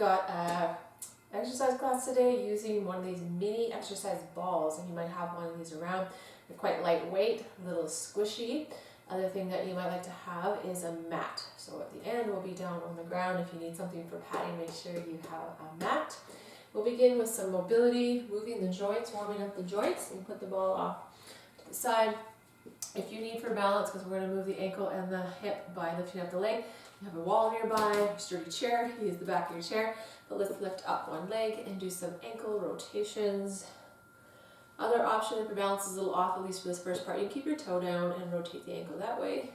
got a exercise class today using one of these mini exercise balls, and you might have one of these around. They're quite lightweight, a little squishy. Other thing that you might like to have is a mat. So at the end we'll be down on the ground. If you need something for padding, make sure you have a mat. We'll begin with some mobility, moving the joints, warming up the joints, and put the ball off to the side. If you need for balance, because we're going to move the ankle and the hip by lifting up the leg, you have a wall nearby, a sturdy chair, use the back of your chair, but let's lift up one leg and do some ankle rotations. Other option if your balance is a little off, at least for this first part, you can keep your toe down and rotate the ankle that way.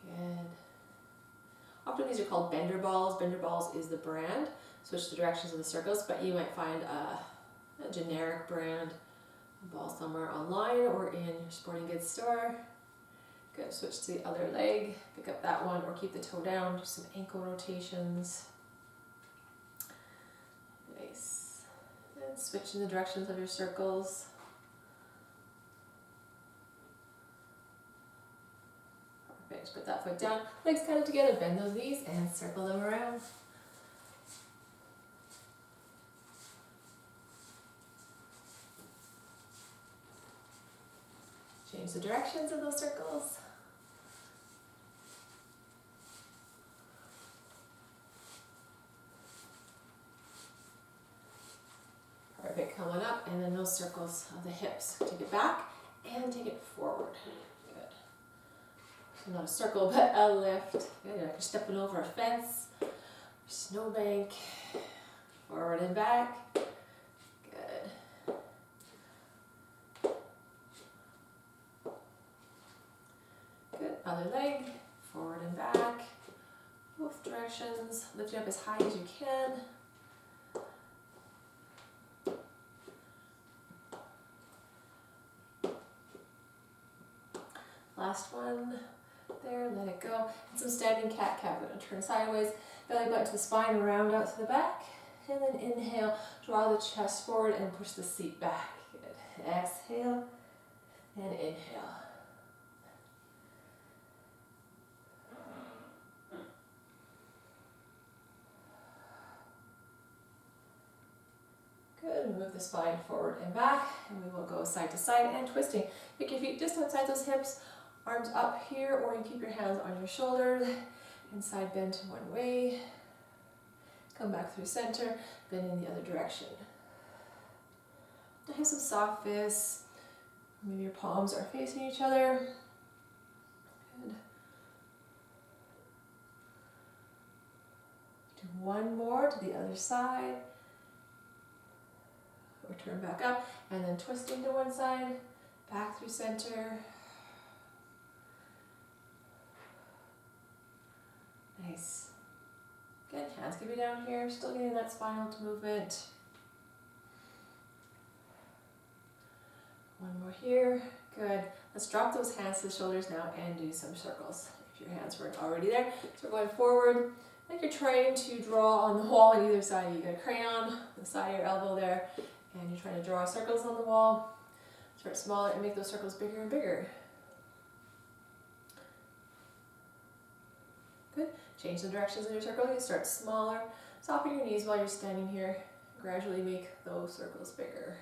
Good. Often these are called Bender balls. Bender balls is the brand. Switch the directions of the circles, but you might find a generic brand ball somewhere online or in your sporting goods store. Good. Switch to the other leg, pick up that one, or keep the toe down. Do some ankle rotations. Nice. And switch in the directions of your circles. Perfect. Put that foot down, legs kind of together, bend those knees, and circle them around. Change the directions of those circles. Perfect, coming up, and then those circles of the hips. Take it back and take it forward. Good. So not a circle, but a lift. Good, like you're stepping over a fence, snowbank, forward and back. Good. Good, other leg, forward and back, both directions. Lift it up as high as you can. Last one, there, let it go. And some standing cat-cow. We're going to turn sideways, belly button to the spine, round out to the back. And then inhale, draw the chest forward and push the seat back. Good. Exhale and inhale. Good, move the spine forward and back, and we will go side to side and twisting. Pick your feet just outside those hips, arms up here, or you keep your hands on your shoulders, and side bend one way. Come back through center, bend in the other direction. Have some soft fists. Maybe your palms are facing each other. Good. Do one more to the other side. Or turn back up, and then twisting to one side, back through center. Nice. Good, hands can be down here, still getting that spinal movement. One more here, good. Let's drop those hands to the shoulders now and do some circles. If your hands weren't already there. So we're going forward, like you're trying to draw on the wall on either side. You got a crayon on the side of your elbow there. And you're trying to draw circles on the wall. Start smaller and make those circles bigger and bigger. Good. Change the directions of your circle. You start smaller. Soften your knees while you're standing here. Gradually make those circles bigger.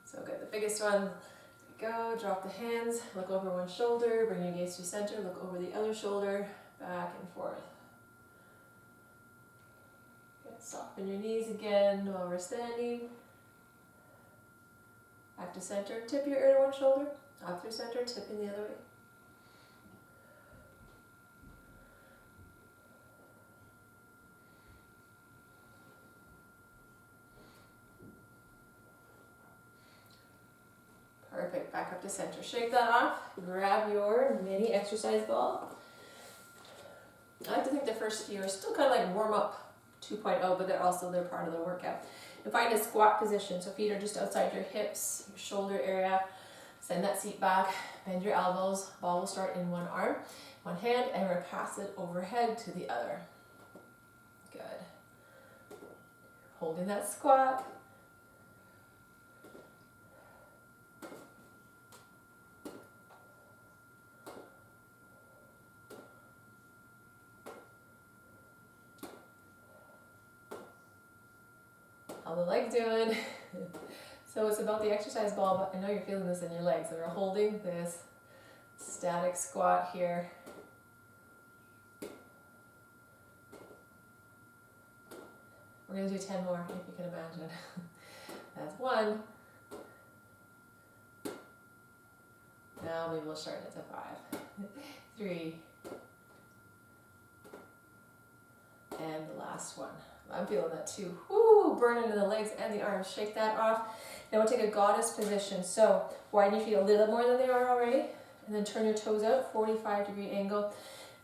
So good. The biggest one. Go. Drop the hands. Look over one shoulder. Bring your gaze to center. Look over the other shoulder. Back and forth. Soften your knees again while we're standing. Back to center. Tip your ear to one shoulder. Up through center. Tipping the other way. Perfect. Back up to center. Shake that off. Grab your mini exercise ball. I like to think the first few are still kind of like warm up 2.0, but they're part of the workout. And find a squat position. So feet are just outside your hips, your shoulder area. Send that seat back, bend your elbows. Ball will start in one arm, one hand, and we'll pass it overhead to the other. Good. Holding that squat. How the legs doing? So it's about the exercise ball, but I know you're feeling this in your legs. So we're holding this static squat here. We're going to do 10 more, if you can imagine. That's 1. Now maybe we'll shorten it to 5. 3. And the last one. I'm feeling that too. Woo! Burning in the legs and the arms. Shake that off. Now we'll take a goddess position. So widen your feet a little more than they are already. And then turn your toes out, 45-degree angle.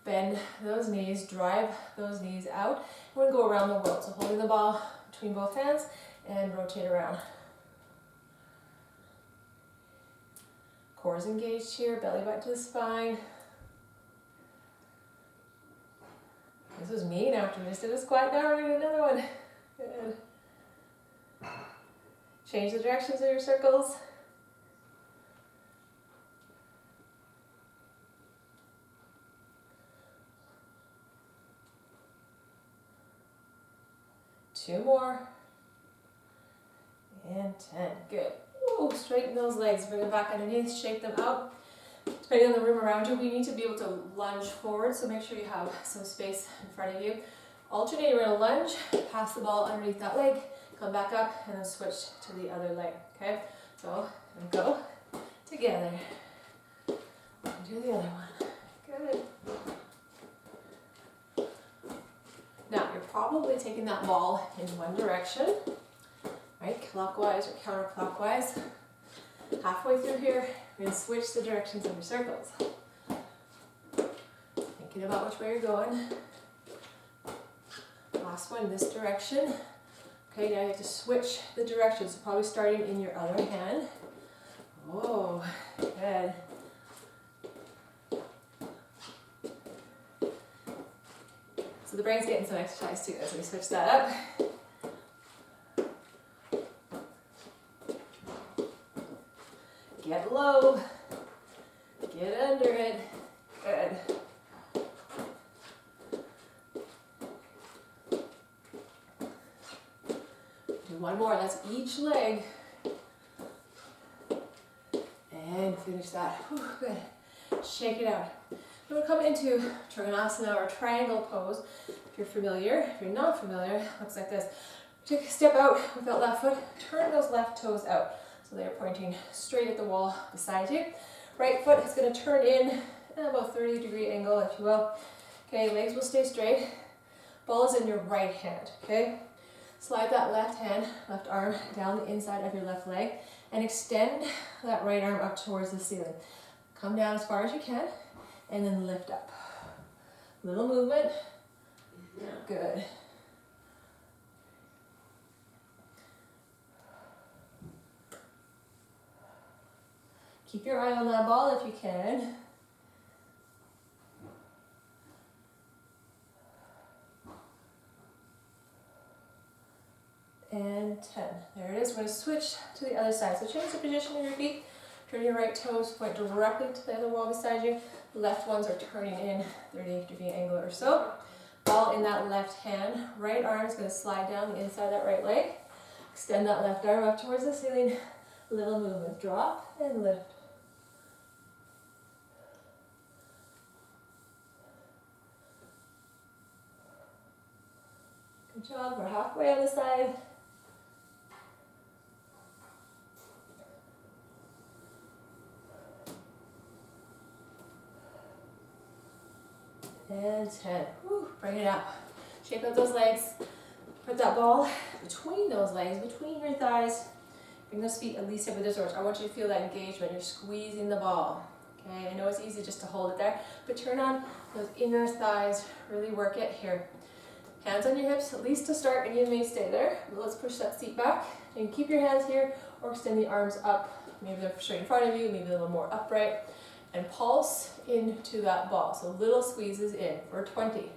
Bend those knees, drive those knees out. We're going to go around the world. So holding the ball between both hands and rotate around. Core is engaged here, belly button to the spine. This was mean after we just did a squat. Now we're going to do another one. Good. Change the directions of your circles. Two more. And 10. Good. Ooh, straighten those legs. Bring them back underneath. Shake them out. Depending on the room around you, we need to be able to lunge forward, so make sure you have some space in front of you. Alternate, you're going to lunge, pass the ball underneath that leg, come back up, and then switch to the other leg, okay? So, and go together. And do the other one. Good. Now, you're probably taking that ball in one direction, right? Clockwise or counterclockwise. Halfway through here, you're going to switch the directions of your circles. Thinking about which way you're going. Last one, this direction. Okay, now you have to switch the directions. So probably starting in your other hand. Oh, good. So the brain's getting some exercise too as we switch that up. Get low, get under it, good. Do one more, that's each leg. And finish that, whew, good. Shake it out. We're going to come into Trikonasana or triangle pose. If you're familiar, if you're not familiar, it looks like this. Take a step out with that left foot, turn those left toes out. So they're pointing straight at the wall beside you. Right foot is going to turn in about 30-degree angle, if you will. Okay, legs will stay straight. Ball is in your right hand, okay? Slide that left hand, left arm down the inside of your left leg and extend that right arm up towards the ceiling. Come down as far as you can and then lift up. Little movement. Good. Keep your eye on that ball if you can. And 10. There it is. We're going to switch to the other side. So change the position of your feet. Turn your right toes, point directly to the other wall beside you. The left ones are turning in 30-degree angle or so. Ball in that left hand. Right arm is going to slide down the inside of that right leg. Extend that left arm up towards the ceiling. Little movement. Drop and lift. Good job. We're halfway on the side. And 10. Whew, bring it up. Shake out those legs. Put that ball between those legs, between your thighs. Bring those feet at least hip width apart. I want you to feel that engagement. You're squeezing the ball. Okay, I know it's easy just to hold it there, but turn on those inner thighs. Really work it here. Hands on your hips, at least to start, and you may stay there. But let's push that seat back. You can keep your hands here or extend the arms up. Maybe they're straight in front of you, maybe a little more upright. And pulse into that ball. So little squeezes in for 20.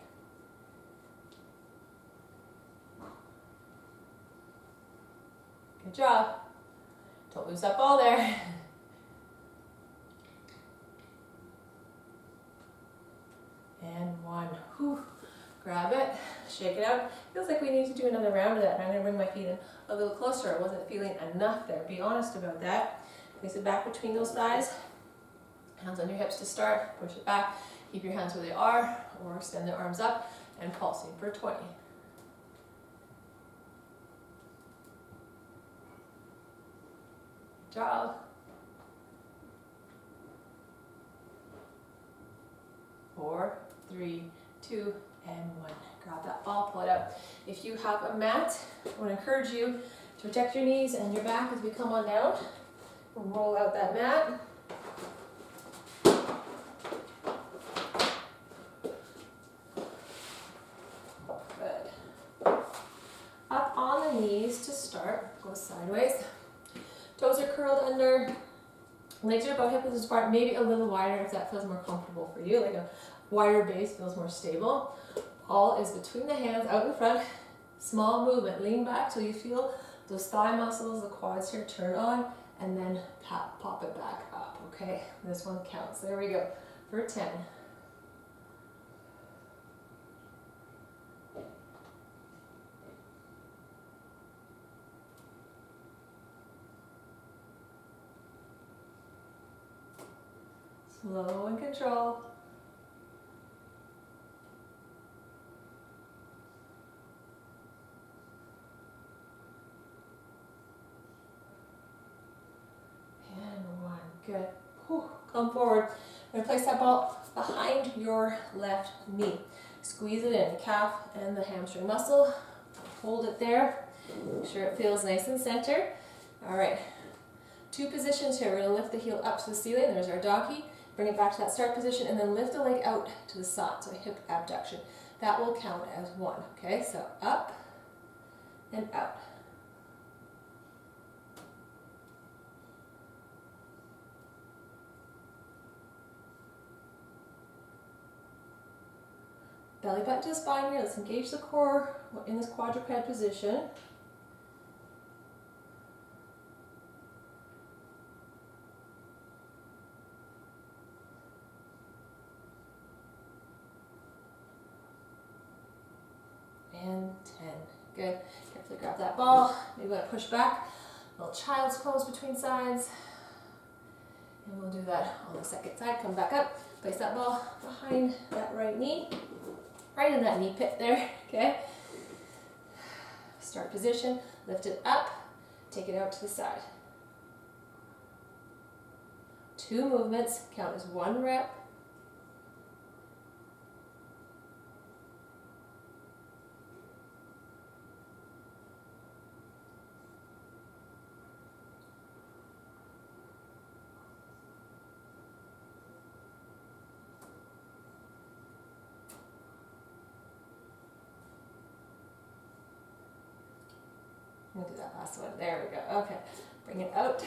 Good job. Don't lose that ball there. And 1. Whew. Grab it, shake it out. Feels like we need to do another round of that. I'm going to bring my feet in a little closer. I wasn't feeling enough there. Be honest about that. Place it back between those thighs. Hands on your hips to start. Push it back. Keep your hands where they are, or extend the arms up and pulsing for 20. Good job. 4, 3, 2, and 1. Grab that ball, pull it out. If you have a mat, I want to encourage you to protect your knees and your back as we come on down. Roll out that mat. Good. Up on the knees to start. Go sideways. Toes are curled under. Legs are about hip width apart, maybe a little wider if that feels more comfortable for you. Like a wider base feels more stable. Ball is between the hands, out in front. Small movement. Lean back till you feel those thigh muscles, the quads here turn on, and then pop it back up. Okay, this one counts. There we go. For 10. Slow and control. And 1. Good. Whew. Come forward. I'm going to place that ball behind your left knee. Squeeze it in, the calf and the hamstring muscle. Hold it there. Make sure it feels nice and centered. All right. 2 positions here. We're going to lift the heel up to the ceiling. There's our doggy. Bring it back to that start position and then lift the leg out to the side, so hip abduction. That will count as 1, okay? So up and out. Belly button to the spine here. Let's engage the core in this quadruped position. And 10. Good. Carefully grab that ball. Maybe want to push back. Little child's pose between sides. And we'll do that on the second side. Come back up. Place that ball behind that right knee. Right in that knee pit there. Okay. Start position. Lift it up. Take it out to the side. 2 movements. Count as 1 rep. We'll do that last one. There we go. Okay. Bring it out.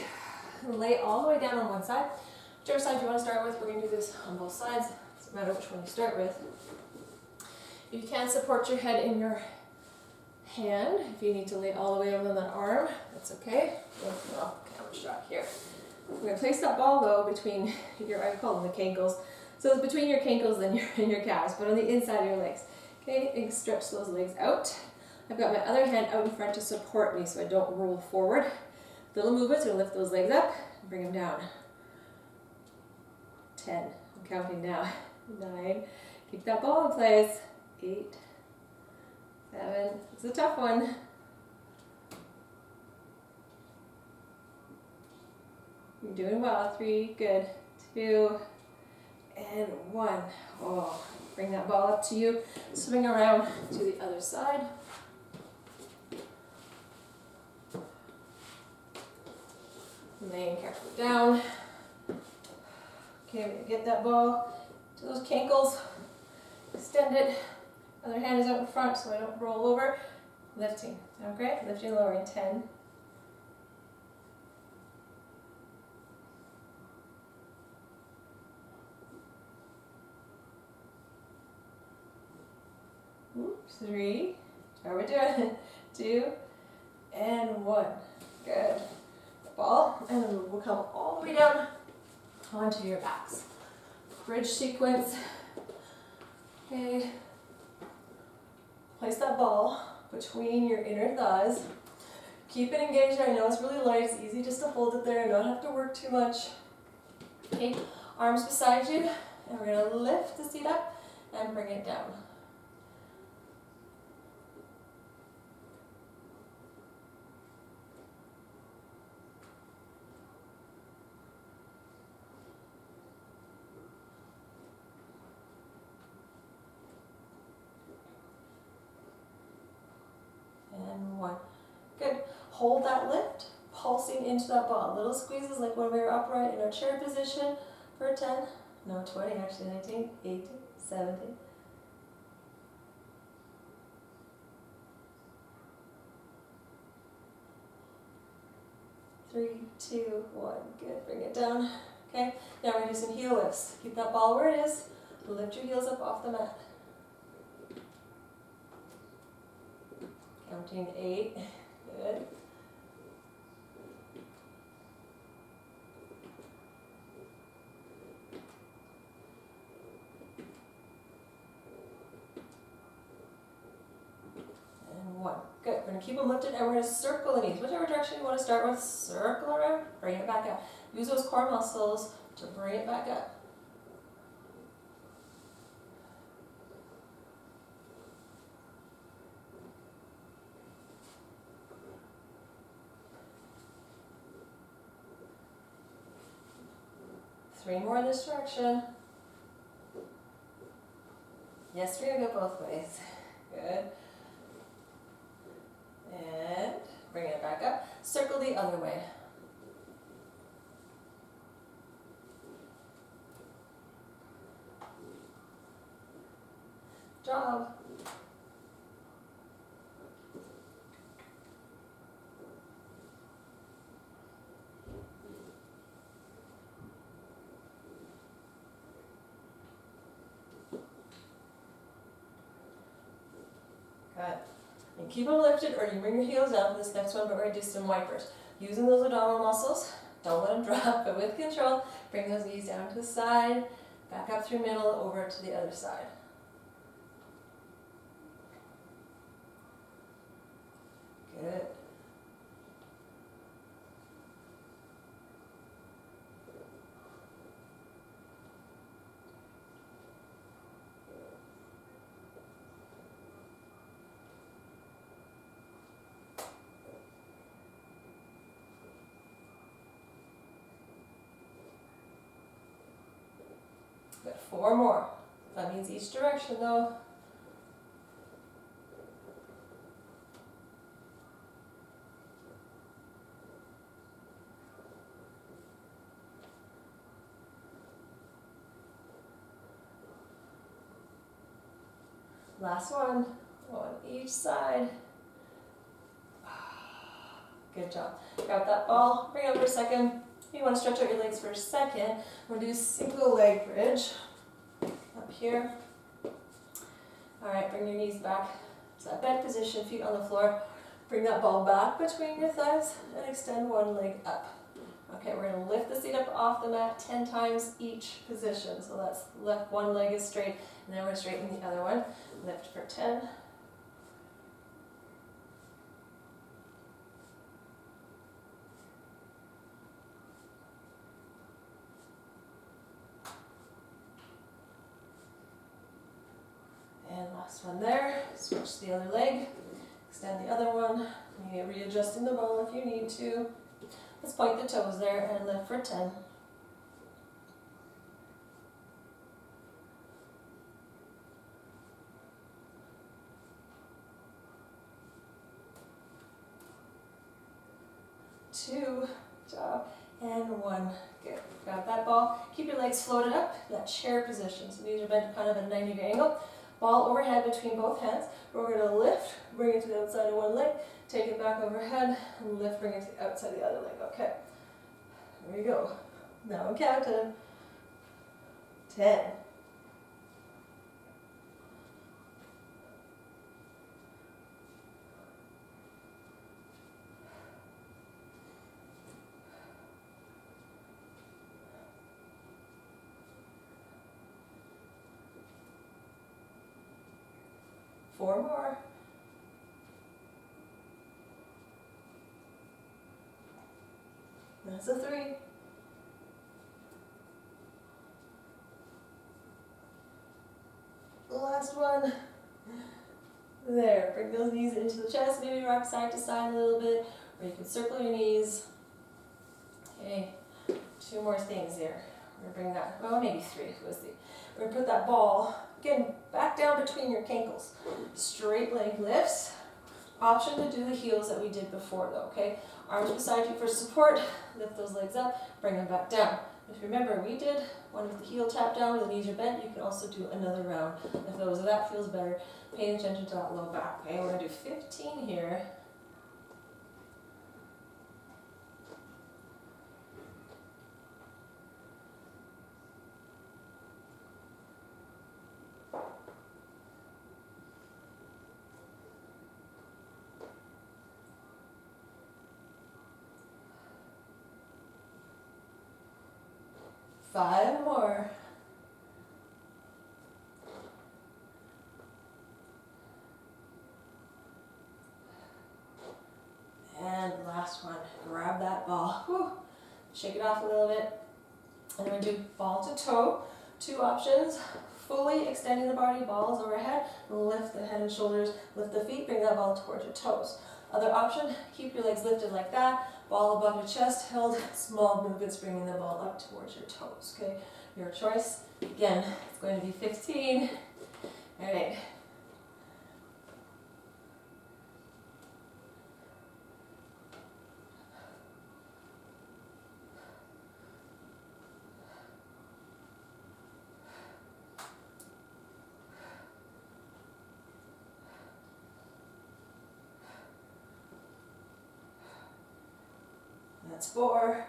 Lay it all the way down on one side. Whichever side you want to start with, we're going to do this on both sides. Doesn't matter which one you start with. You can support your head in your hand. If you need to lay all the way over on that arm, that's okay. Well, camera shot here. We're going to place that ball though between your, I call them the cankles. So it's between your cankles and your calves, but on the inside of your legs. Okay, and stretch those legs out. I've got my other hand out in front to support me so I don't roll forward. Little movements, we're going to lift those legs up and bring them down. 10, I'm counting now. 9, keep that ball in place. 8, 7, it's a tough one. 'You're doing well. 3, good. 2, and 1. Oh, bring that ball up to you. Swing around to the other side. Laying carefully down. Okay, we're gonna get that ball to those cankles. Extend it. Other hand is out in front so I don't roll over. Lifting. Okay, lifting, lowering. 10. Oops, 3. How are we doing? 2 and 1. Good. Ball, and then we'll come all the way down onto your backs. Bridge sequence. Okay. Place that ball between your inner thighs. Keep it engaged. I know it's really light. It's easy just to hold it there and not have to work too much. Okay, arms beside you, and we're going to lift the seat up and bring it down. And 1. Good. Hold that lift, pulsing into that ball. Little squeezes like when we were upright in our chair position for 10. No, 20 actually. 19, 18, 17. 3, 2, 1. Good. Bring it down. Okay. Now we're going to do some heel lifts. Keep that ball where it is. Lift your heels up off the mat. Counting 8. Good. And 1. Good. We're going to keep them lifted and we're going to circle the knees. Whichever direction you want to start with, circle around, bring it back up. Use those core muscles to bring it back up. Three more in this direction. Yes, we're going to go both ways. Good. And bring it back up. Circle the other way. Job. Good. And keep them lifted, or you can bring your heels down for this next one, but we're going to do some wipers. Using those abdominal muscles, don't let them drop, but with control, bring those knees down to the side, back up through middle, over to the other side. Good. Good. 4 more. That means each direction though. Last one on each side. Good job. Grab that ball, bring it over a second. You want to stretch out your legs for a second. We're going to do single leg bridge up here. All right, bring your knees back to that bed position, feet on the floor. Bring that ball back between your thighs and extend one leg up. Okay, we're going to lift the seat up off the mat 10 times each position. So that's left one leg is straight, and then we're straightening the other one. Lift for 10. And last one there. Switch the other leg. Extend the other one. Maybe readjusting the ball if you need to. Let's point the toes there and lift for 10. Two, job, and 1. Good. Grab that ball. Keep your legs floated up, that chair position. So knees are bent kind of at a 90-degree angle. Ball overhead between both hands. We're going to lift, bring it to the outside of one leg, take it back overhead, and lift, bring it to the outside of the other leg. Okay. There we go. Now I'm counting. 10. 4 more. That's a 3. Last one. There, bring those knees into the chest, maybe rock side to side a little bit, or you can circle your knees. Okay, 2 more things here. We're gonna bring that, well, maybe 3, let's see. We're gonna put that ball, again, back down between your cankles. Straight leg lifts. Option to do the heels that we did before though, okay? Arms beside you for support, lift those legs up, bring them back down. If you remember, we did one with the heel tap down where the knees are bent. You can also do another round if that feels better. Pay attention to that low back, okay? We're gonna do 15 here. Five more. And last one, grab that ball. Whew. Shake it off a little bit. And then we're gonna do ball to toe. 2 options. Fully extending the body, balls overhead. Lift the head and shoulders, lift the feet, bring that ball towards your toes. Other option, keep your legs lifted like that. Ball above your chest, held, small movements, bringing the ball up towards your toes, okay? Your choice. Again, it's going to be 15. All right. That's 4.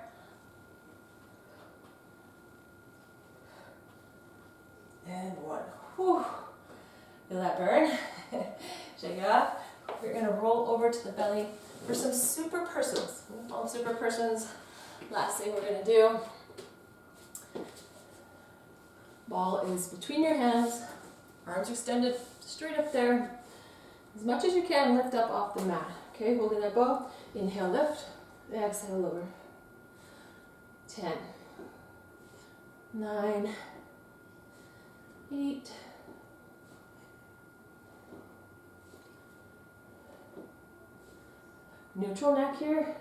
And 1. Whew. Feel that burn? Shake it off. We're going to roll over to the belly for some super persons. All super persons. Last thing we're going to do. Ball is between your hands. Arms extended straight up there. As much as you can, lift up off the mat. Okay, holding that ball. Inhale, lift. Exhale, lower. 10, 9, 8, 'Neutral neck here.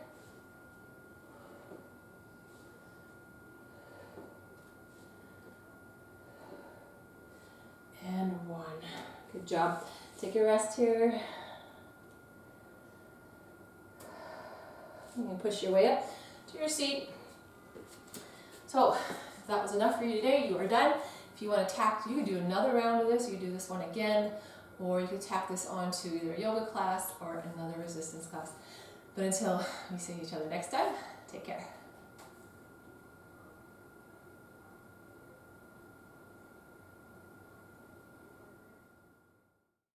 And 1. Good job. Take a rest here. You can push your way up to your seat. So, if that was enough for you today, you are done. If you want to tack, you can do another round of this. You can do this one again, or you can tack this onto either a yoga class or another resistance class. But until we see each other next time, take care.